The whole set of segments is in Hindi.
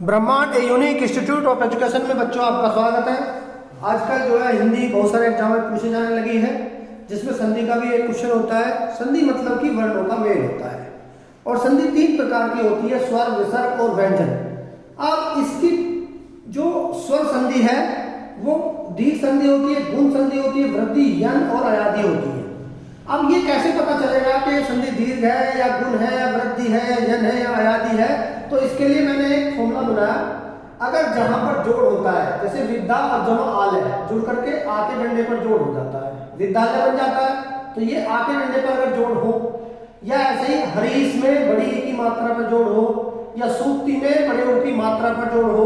ब्रह्मांड a unique institute of education में बच्चों आपका स्वागत है। आजकल जो है हिंदी बहुत सारे एग्जाम में पूछे जाने लगी है, जिसमें संधि का भी एक क्वेश्चन होता है। संधि मतलब कि वर्णों का मेल होता है और संधि तीन प्रकार की होती है, स्वर, विसर्ग और व्यंजन। अब इसकी जो स्वर संधि है वो दीर्घ संधि होती है, गुण संधि होती है, वृद्धि, यन और अयादि होती है। अब ये कैसे पता चलेगा कि संधि दीर्घ है या गुण है, वृद्धि है, यन है या अयादि है? तो इसके लिए मैंने एक फॉर्मूला बनाया। अगर जहां पर जोड़ होता है, जैसे विद्या और जमा आल है, जुड़ करके आ के डंडे पर जोड़ हो जाता है, विद्यालय बन जाता है। तो ये आ के डंडे पर अगर जोड़ हो, या ऐसे ही हरीश में बड़ी ई की मात्रा पर जोड़ हो, या सूक्ति में बड़े ऊ की मात्रा पर जोड़ हो,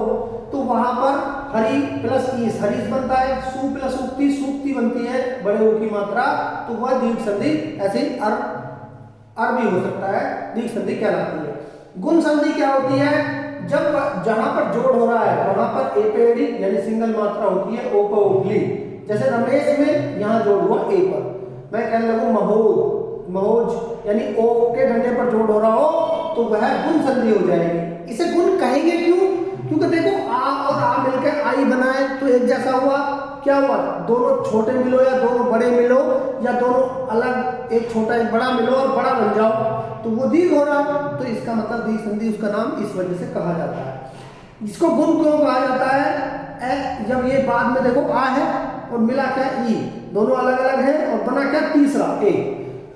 तो वहां पर हरि प्लस ईस हरीश बनता है, सु प्लस उक्ति सूक्ति बनती है बड़े ऊ की मात्रा, तो वह दीर्घ संधि। ऐसे ही अर भी हो सकता है, दीर्घ संधि कहलाती है। गुण संधि क्या होती है? जब जहां पर जोड़ हो रहा है वहां पर ए पे डी यानी सिंगल मात्रा होती है, ओ पर उगली। जैसे रमेश में यहां जोड़ हुआ ए पर, मैं कहने लगूं महोज, महोज यानी ओ के डंडे पर जोड़ हो रहा हो तो वह गुण संधि हो जाएगी। इसे गुण कहेंगे क्यों? क्योंकि देखो आ और आ मिलकर आई बनाए तो एक जैसा हुआ। क्या हुआ? दोनों छोटे मिलो या दोनों बड़े मिलो या दोनों अलग, एक छोटा एक बड़ा मिलो और बड़ा बन जाओ तो वो दीर्घ हो रहा है। तो इसका मतलब दीर्घ संधि, उसका नाम इस वजह से कहा जाता है। इसको गुण क्यों कहा जाता है? जब ये बाद में देखो आ है और मिला क्या ई, दोनों अलग अलग है और बना क्या तीसरा ए।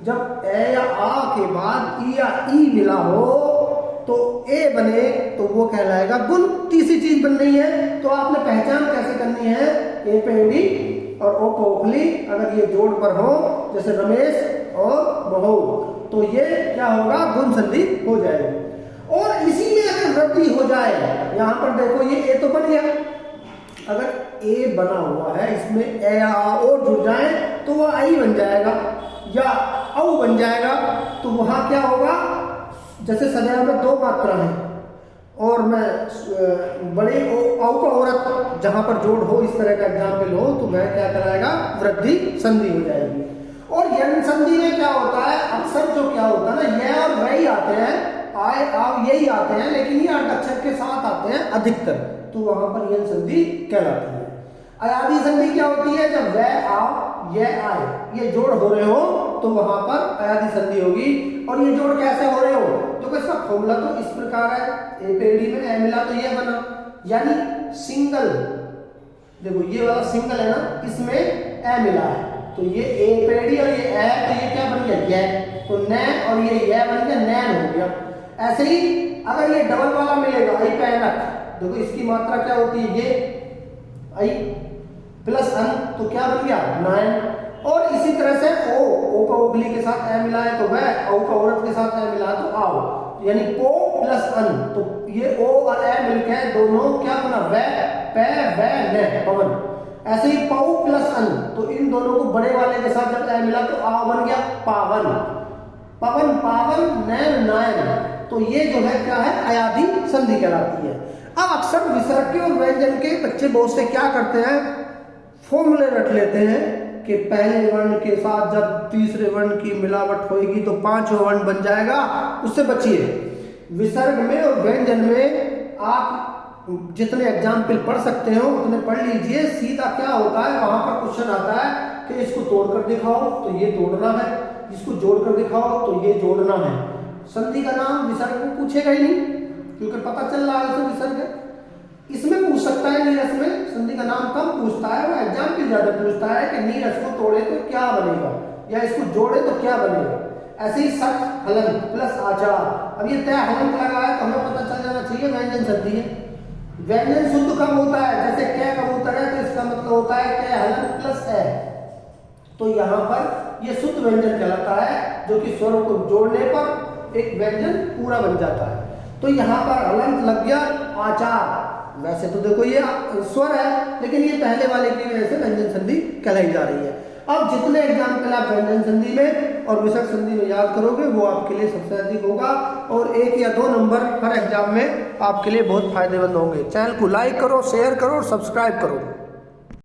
जब ए या आ के बाद ई या ई मिला हो तो ए बने तो वो कहलाएगा गुण। तीसरी चीज बन रही है तो आपने पहचान कैसे करनी है? ए पे डी और ओ पे उगली अगर ये जोड़ पर हो, जैसे रमेश और महोज, तो ये क्या होगा? गुण संधि हो जाएगी। और इसी में अगर वृद्धि हो जाए, यहां पर देखो ये ए तो बन गया, अगर ए बना हुआ है इसमें ए या आ और जुड़ जाए तो वह आई बन जाएगा या औ बन जाएगा। तो वहां क्या होगा? जैसे सजाया में दो मात्रा है और मैं बड़े औ का औरत जहां पर जोड़ हो, इस तरह का एग्जाम्पल हो, तो वह क्या कराएगा? वृद्धि संधि हो जाएगी। और यन संधि में क्या होता है? अक्सर जो क्या होता है ना, यह और वह ही आते हैं, आए आव यही आते हैं, लेकिन ये अट अक्षर के साथ आते हैं अधिकतर, तो वहां पर यन संधि कहलाती है। अयादि संधि क्या होती है? जब वह आव यह आए, ये जोड़ हो रहे हो तो वहां पर अयादि संधि होगी। और ये जोड़ कैसे हो रहे हो? तो इसका फॉर्मूला तो इस प्रकार है, ए पे डी में ए मिला तो ये बना, यानी सिंगल। देखो ये वाला सिंगल है ना, इसमें ए मिला है तो ये ए पे डी और ये ए, तो ये क्या बन गया? ये तो नैन और ये बन गया नैन हो गया। ऐसे ही अगर ये डबल वाला मिलेगा आई पे रख, देखो इसकी मात्रा क्या होती है? ये आई प्लस अन, तो क्या बन गया? नाइन। और इसी तरह से ओ का उगली के साथ ए मिला है तो वह, औ का औरत के साथ ए मिला है तो आओ, यानी पो प्लस अन, तो ये ओ और ए मिलकर दोनों क्या बना? वह पे वह न पवन। ऐसे ही पाऊ प्लस अन, तो इन दोनों को बड़े वाले के साथ जब ए मिला तो आ बन गया पावन, पवन पावन नैन नायन। तो ये जो है क्या है? अयादि संधि कहलाती है। अब अक्सर विसर्ग के और व्यंजन के बच्चे बहुत से क्या करते हैं? फॉर्मूले रट लेते हैं कि पहले वर्ण के साथ जब तीसरे वर्ण की मिलावट होगी तो पांचवा वर्ण बन जाएगा। उससे बचिए। विसर्ग में और व्यंजन में आप जितने एग्जाम्पल पढ़ सकते हो उतने पढ़ लीजिए। सीधा क्या होता है, वहां पर क्वेश्चन आता है कि इसको तोड़कर दिखाओ तो ये तोड़ना है, इसको जोड़कर दिखाओ तो ये जोड़ना है। संधि का नाम विसर्ग में पूछेगा ही नहीं, क्योंकि पता चल रहा है तो विसर्ग है। इसमें पूछ सकता है, नीरस में संधि का नाम कम पूछता है, वो एग्जाम्पल ज्यादा पूछता है कि नीरस को तोड़े तो क्या बनेगा या इसको जोड़े तो क्या बनेगा। ऐसे ही सख हलन प्लस आचार, अब ये तय हलन लगा है तो हमें पता चल जाना चाहिए व्यंजन संधि है। व्यंजन शुद्ध कब होता है? जैसे कै कबूतर है तो इसका मतलब होता है कै हलन प्लस ए, तो यहाँ पर ये शुद्ध व्यंजन कहलाता है, जो कि स्वरों को जोड़ने पर एक व्यंजन पूरा बन जाता है। तो यहाँ पर हलन लग गया आचार। वैसे तो देखो ये स्वर है, लेकिन ये पहले वाले की वजह से व्यंजन संधि कहलाई जा रही है। अब जितने एग्जाम्पल आप व्यंजन संधि में और विसर्ग संधि में याद करोगे वो आपके लिए सबसे अधिक होगा, और 1 या 2 नंबर हर एग्जाम में आपके लिए बहुत फायदेमंद होंगे। चैनल को लाइक करो, शेयर करो और सब्सक्राइब करो।